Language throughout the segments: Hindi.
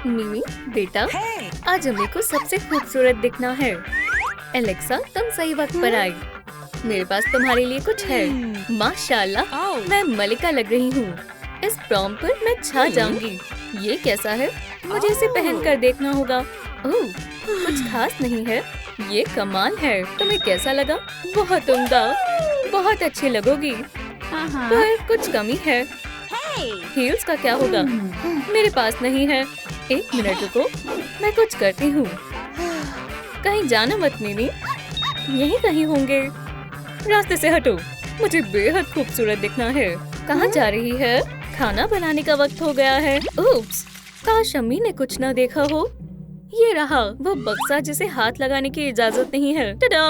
मिमी बेटा, आज अम्मी को सबसे खूबसूरत दिखना है। एलेक्सा, तुम सही वक्त पर आई। मेरे पास तुम्हारे लिए कुछ है। माशाल्लाह, मैं मलिका लग रही हूँ। इस प्रॉम पर मैं छा जाऊंगी। ये कैसा है? मुझे इसे पहन कर देखना होगा। ओह, कुछ खास नहीं है। ये कमाल है। तुम्हें कैसा लगा? बहुत उम्दा, बहुत अच्छी लगोगी। पर कुछ कमी है। हील्स का क्या होगा? मेरे पास नहीं है। एक मिनट रुको, मैं कुछ करती हूँ। कहीं जाना मत मिमी, यहीं कहीं होंगे। रास्ते से हटो, मुझे बेहद खूबसूरत दिखना है। कहाँ जा रही है? खाना बनाने का वक्त हो गया है। उप्स, काश अम्मी ने कुछ ना देखा हो। ये रहा वो बक्सा जिसे हाथ लगाने की इजाजत नहीं है। टडा!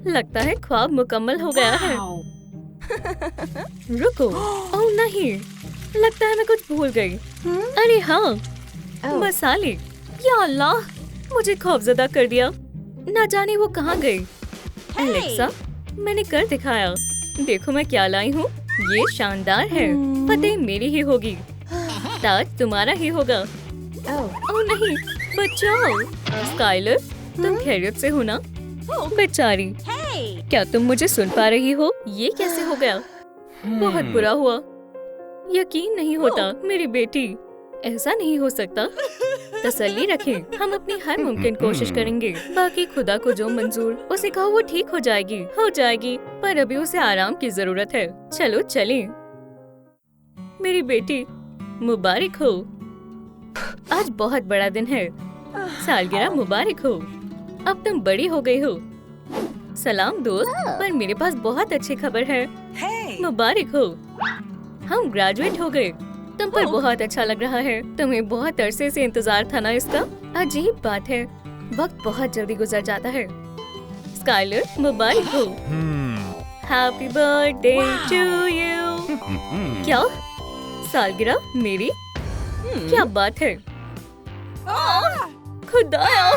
लगता है ख्वाब मुकम्मल हो गया है। रुको, ओह नहीं, लगता है मैं कुछ भूल गई। अरे हाँ, मसाले। या अल्लाह, मुझे खौफजदा कर दिया। ना जाने वो कहाँ गई। एलेक्सा, मैंने कर दिखाया। देखो मैं क्या लाई हूँ। ये शानदार है। फतेह मेरी ही होगी, ताज तुम्हारा ही होगा। ओह नहीं, बचाओ। स्काइलर, तुम खैरियत से हो ना? बेचारी, क्या तुम मुझे सुन पा रही हो? ये कैसे हो गया? बहुत बुरा हुआ। यकीन नहीं होता मेरी बेटी। ऐसा नहीं हो सकता। तसल्ली रखें, हम अपनी हर मुमकिन कोशिश करेंगे। बाकी खुदा को जो मंजूर, उसे कहो वो ठीक हो जाएगी। पर अभी उसे आराम की जरूरत है। चलो चलें। मेरी बेटी, मुबारक हो। आज बहुत बड़ा दिन है। सालगिरह मुबारक हो। अब तुम बड़ी हो गई हो। सलाम दोस्त, पर मेरे पास बहुत अच्छी खबर है। मुबारक हो, हम ग्रेजुएट हो गए। तुम पर बहुत अच्छा लग रहा है। तुम्हें बहुत अरसे से इंतजार था ना इसका? अजीब बात है, वक्त बहुत जल्दी गुजर जाता है। स्काइलर, मुबारक हो। Happy birthday to you. क्या सालगिरह मेरी? क्या बात है? खुदाया,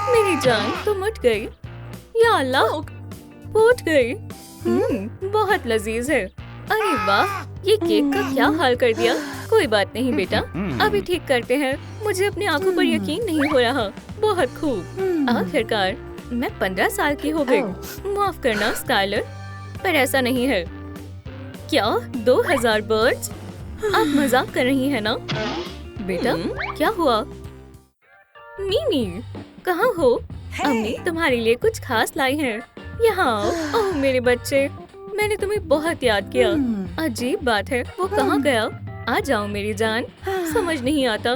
मेरी जान तुम उठ गई। या अल्लाह, उठ गई। बहुत लजीज है। अरे वाह, ये केक का क्या हाल कर दिया। कोई बात नहीं बेटा, अभी ठीक करते हैं। मुझे अपनी आंखों पर यकीन नहीं हो रहा। बहुत खूब, आखिरकार मैं 15 साल की हो गई। माफ करना स्काइलर, पर ऐसा नहीं है। क्या 2000 बर्ड्स? आप मजाक कर रही हैं ना? बेटा, क्या हुआ? मीमी, कहाँ हो? अम्मी तुम्हारे लिए कुछ खास लाई हैं। यहाँ आओ। ओह मेरे बच्चे, मैंने तुम्हें बहुत याद किया। अजीब बात है, वो कहाँ गया? आ जाओ मेरी जान। समझ नहीं आता।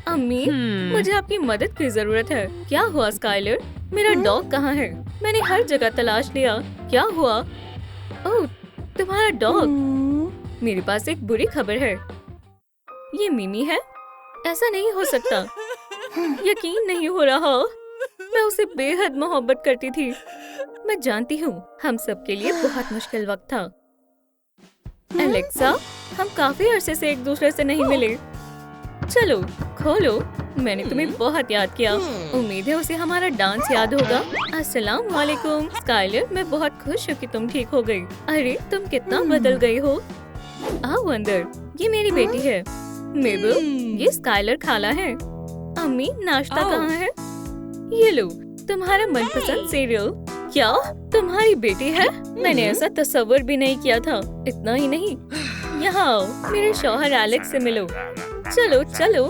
अम्मी, मुझे आपकी मदद की जरूरत है। क्या हुआ स्काइलर? मेरा डॉग कहाँ है? मैंने हर जगह तलाश लिया। क्या हुआ? ओह, तुम्हारा डॉग। मेरे पास एक बुरी खबर है। ये मिमी है? ऐसा नहीं हो सकता। यकीन नहीं हो रहा। मैं उसे बेहद मोहब्बत करती थी। मैं जानती हूँ, हम सबके लिए बहुत मुश्किल वक्त था। एलेक्सा, हम काफी अरसे से एक दूसरे से नहीं मिले। चलो खोलो, मैंने तुम्हें बहुत याद किया। उम्मीद है उसे हमारा डांस याद होगा। अस्सलाम वालेकुम स्काइलर, मैं बहुत खुश हूँ कि तुम ठीक हो गई। अरे तुम कितना बदल गई हो। आओ अंदर, ये मेरी बेटी है मेबल। ये स्काइलर खाला है। अम्मी, नाश्ता कहाँ है? ये लो, तुम्हारा मनपसंद सीरियल। क्या तुम्हारी बेटी है? मैंने ऐसा तस्वर भी नहीं किया था। इतना ही नहीं, यहाँ आओ, मेरे शौहर एलेक्स से मिलो। चलो चलो।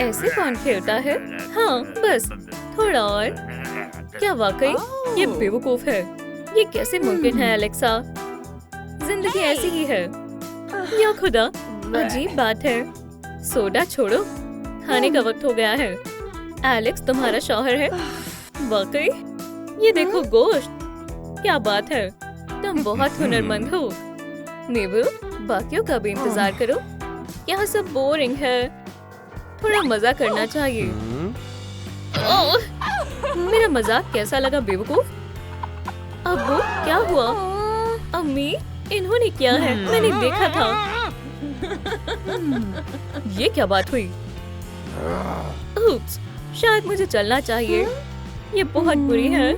ऐसे कौन खेलता है? हाँ बस थोड़ा और। क्या वाकई ये बेवकूफ है? ये कैसे मुमकिन है एलेक्सा? जिंदगी ऐसी ही है। या खुदा, अजीब बात है। सोडा छोड़ो, खाने का वक्त हो गया है। एलेक्स तुम्हारा शौहर है? वाकई? ये देखो गोश्त। क्या बात है, तुम बहुत हुनरमंद हो। मेबल, बाकियों का भी इंतजार करो। यहाँ सब बोरिंग है, थोड़ा मजा करना चाहिए। ओह, मेरा मजाक कैसा लगा बेवकूफ? अब्बू, क्या हुआ? अम्मी, इन्होंने किया है, मैंने देखा था। ये क्या बात हुई? उप्स, शायद मुझे चलना चाहिए। ये बहुत बुरी है।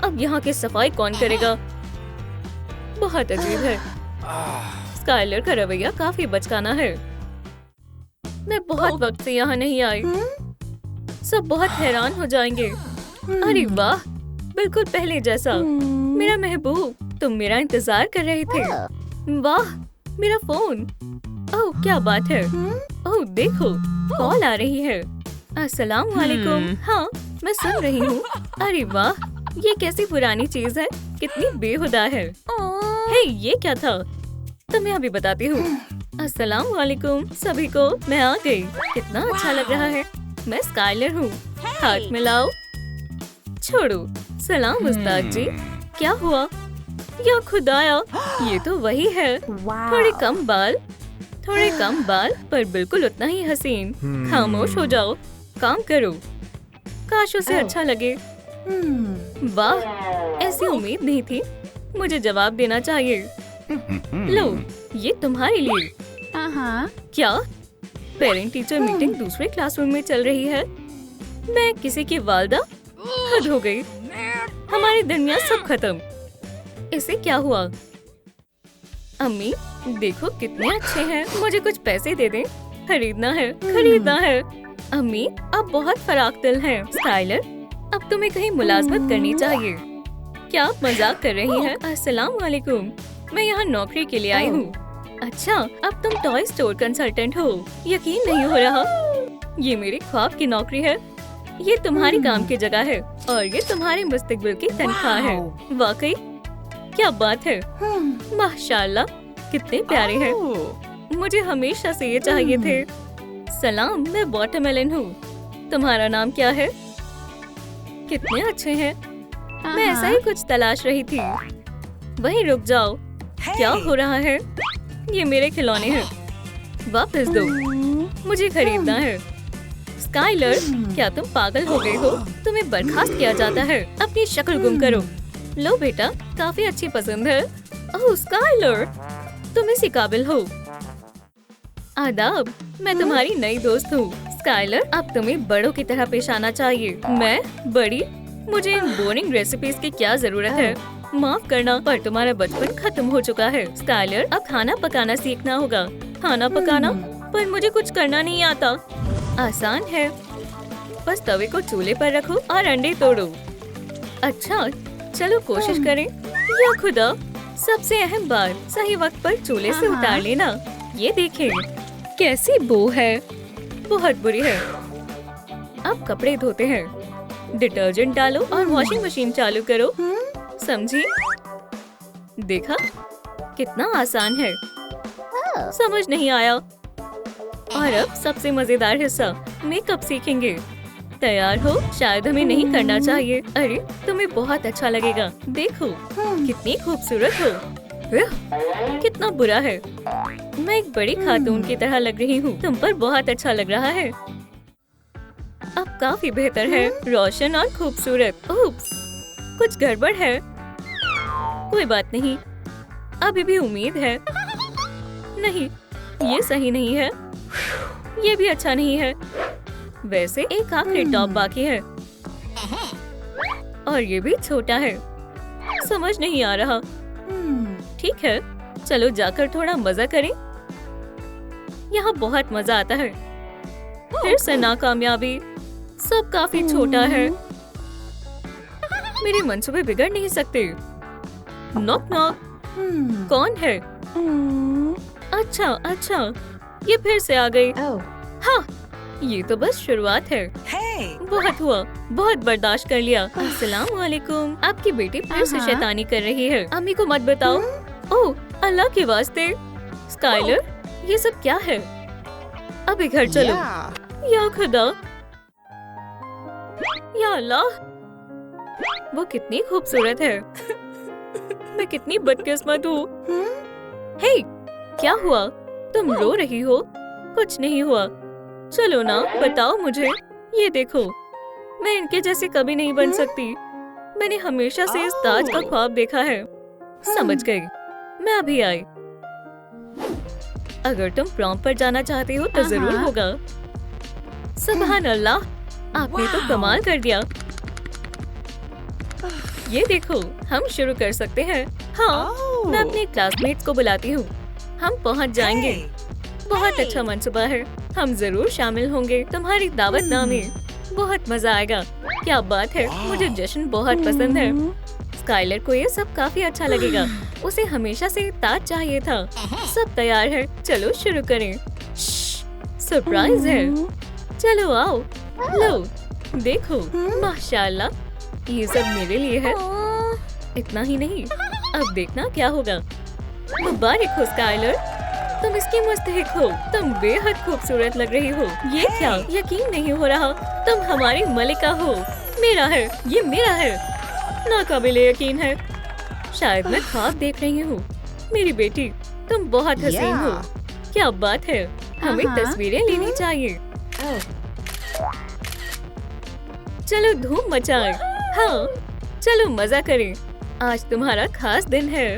अब यहाँ की सफाई कौन करेगा? बहुत अजीब है। स्काइलर का रवैया काफी बचकाना है। मैं बहुत वक्त से यहाँ नहीं आई। सब बहुत हैरान हो जाएंगे। अरे वाह, बिल्कुल पहले जैसा। मेरा महबूब, तुम मेरा इंतजार कर रहे थे। वाह, मेरा फोन। ओह, क्या बात है। ओह देखो, कॉल आ रही है। अस्सलाम वालेकुम। हाँ, मैं सुन रही हूँ। अरे वाह, ये कैसी पुरानी चीज है, कितनी बेहुदा है। हे, ये क्या था? तुम्हें अभी बताती हूँ। अस्सलाम वालेकुम सभी को, मैं आ गई। कितना अच्छा लग रहा है। मैं स्काइलर हूँ। हाथ मिलाओ। छोड़ो। सलाम उस्ताद जी। क्या हुआ? या खुदाया, ये तो वही है। थोड़े कम बाल पर बिल्कुल उतना ही हसीन। खामोश हो जाओ, काम करो। काश उसे अच्छा लगे। वाह, ऐसी उम्मीद नहीं थी। मुझे जवाब देना चाहिए। लो, ये तुम्हारे लिए। क्या? पेरेंट टीचर मीटिंग दूसरे क्लासरूम में चल रही है। मैं किसी की वालदा? हद हो गई। हमारे दरमियान सब खत्म। इसे क्या हुआ? अम्मी, देखो कितने अच्छे हैं। मुझे कुछ पैसे दे दें। खरीदना है। अम्मी, आप बहुत फराकदिल हैं। स्काइलर, अब तुम्हें कहीं मुलाजमत करनी चाहिए। क्या आप मजाक कर रही हैं? अस्सलाम वालेकुम, मैं यहाँ नौकरी के लिए आई हूँ। अच्छा, अब तुम टॉय स्टोर कंसल्टेंट हो। यकीन नहीं हो रहा। ये मेरे ख्वाब की नौकरी है। ये तुम्हारी काम की जगह है और ये तुम्हारे मुस्तकबिल की तनख्वाह है। वाकई क्या बात है। माशाल्लाह, कितने प्यारे हैं। मुझे हमेशा से ये चाहिए थे। सलाम, मैं वाटरमेलन हूँ। तुम्हारा नाम क्या है? कितने अच्छे हैं। मैं ऐसा ही कुछ तलाश रही थी। वहीं रुक जाओ। क्या हो रहा है? ये मेरे खिलौने हैं। वापस दो, मुझे खरीदना है। स्काइलर, क्या तुम पागल हो गए हो? तुम्हें बर्खास्त किया जाता है। अपनी शक्ल गुम करो। लो बेटा, काफी अच्छी पसंद है। ओह स्काइलर, तुम इसी काबिल हो। आदाब, मैं तुम्हारी नई दोस्त हूँ। स्काइलर, अब तुम्हें बड़ों की तरह पेश आना चाहिए। मैं बड़ी? मुझे इन बोरिंग रेसिपीज की क्या जरूरत है? माफ करना, पर तुम्हारा बचपन खत्म हो चुका है। स्काइलर, अब खाना पकाना सीखना होगा। खाना पकाना? पर मुझे कुछ करना नहीं आता। आसान है, बस तवे को चूल्हे पर रखो और अंडे तोड़ो। अच्छा, चलो कोशिश करें। या खुदा, सबसे अहम बात, सही वक्त पर चूल्हे से उतार लेना। ये देखें, कैसी बू है। बहुत बुरी है। अब कपड़े धोते हैं। डिटर्जेंट डालो और वॉशिंग मशीन चालू करो। समझी? देखा, कितना आसान है। समझ नहीं आया। और अब सबसे मजेदार हिस्सा, मेकअप सीखेंगे। तैयार हो? शायद हमें नहीं करना चाहिए। अरे, तुम्हें बहुत अच्छा लगेगा। देखो, कितनी खूबसूरत हो। कितना बुरा है। मैं एक बड़ी खातून की तरह लग रही हूँ। तुम पर बहुत अच्छा लग रहा है। अब काफी बेहतर है, रोशन और खूबसूरत। उप्स, कुछ गड़बड़ है। कोई बात नहीं, अभी भी उम्मीद है। नहीं, ये सही नहीं है। ये भी अच्छा नहीं है। वैसे एक आखिरी टॉप बाकी है और ये भी छोटा है। समझ नहीं आ रहा। ठीक है, चलो जाकर थोड़ा मजा करें। यहाँ बहुत मजा आता है। फिर से नाकामयाबी। सब काफी छोटा है। मेरे मंसूबे बिगड़ नहीं सकते। Knock knock. कौन है? अच्छा, ये फिर से आ गई। हाँ, ये तो बस शुरुआत है। बहुत हुआ, बहुत बर्दाश्त कर लिया। अस्सलाम वालेकुम। आपकी बेटी फिर से शैतानी कर रही है। अम्मी को मत बताओ। ओह, अल्लाह के वास्ते। स्काइलर, ये सब क्या है? अभी घर चलो। या खुदा, या अल्लाह, वो कितनी खूबसूरत है। मैं कितनी बदकिस्मत हूँ। हे, क्या हुआ? तुम रो रही हो? कुछ नहीं हुआ। चलो ना, बताओ मुझे। ये देखो, मैं इनके जैसे कभी नहीं बन सकती। मैंने हमेशा से इस ताज का ख्वाब देखा है। समझ गई, मैं अभी आई। अगर तुम प्रॉम पर जाना चाहते हो तो जरूर होगा। सुभान अल्लाह, आपने तो कमाल कर दिया। ये देखो, हम शुरू कर सकते हैं। हाँ, मैं अपने क्लासमेट्स को बुलाती हूँ। हम पहुँच जाएंगे। बहुत अच्छा मंसूबा है। हम जरूर शामिल होंगे तुम्हारी दावतनामे। बहुत मजा आएगा। क्या बात है, मुझे जश्न बहुत पसंद है। स्काइलर को ये सब काफी अच्छा लगेगा। उसे हमेशा से ताज चाहिए था। सब तैयार है, चलो शुरू करें। सरप्राइज है। चलो आओ, लो देखो, माशाल्लाह, ये सब मेरे लिए है। इतना ही नहीं, अब देखना क्या होगा। मुबारक हो स्काइलर, तुम इसकी मुस्तहिक हो। तुम बेहद खूबसूरत लग रही हो। ये क्या, यकीन नहीं हो रहा, तुम हमारी मलिका हो। मेरा है, ये मेरा है। नाकाबिले यकीन है। शायद मैं ख्वाब देख रही हूँ। मेरी बेटी, तुम बहुत हसीन हो। क्या बात है, हमें तस्वीरें लेनी चाहिए। चलो धूम मचाएं। हाँ, चलो मजा करें। आज तुम्हारा खास दिन है।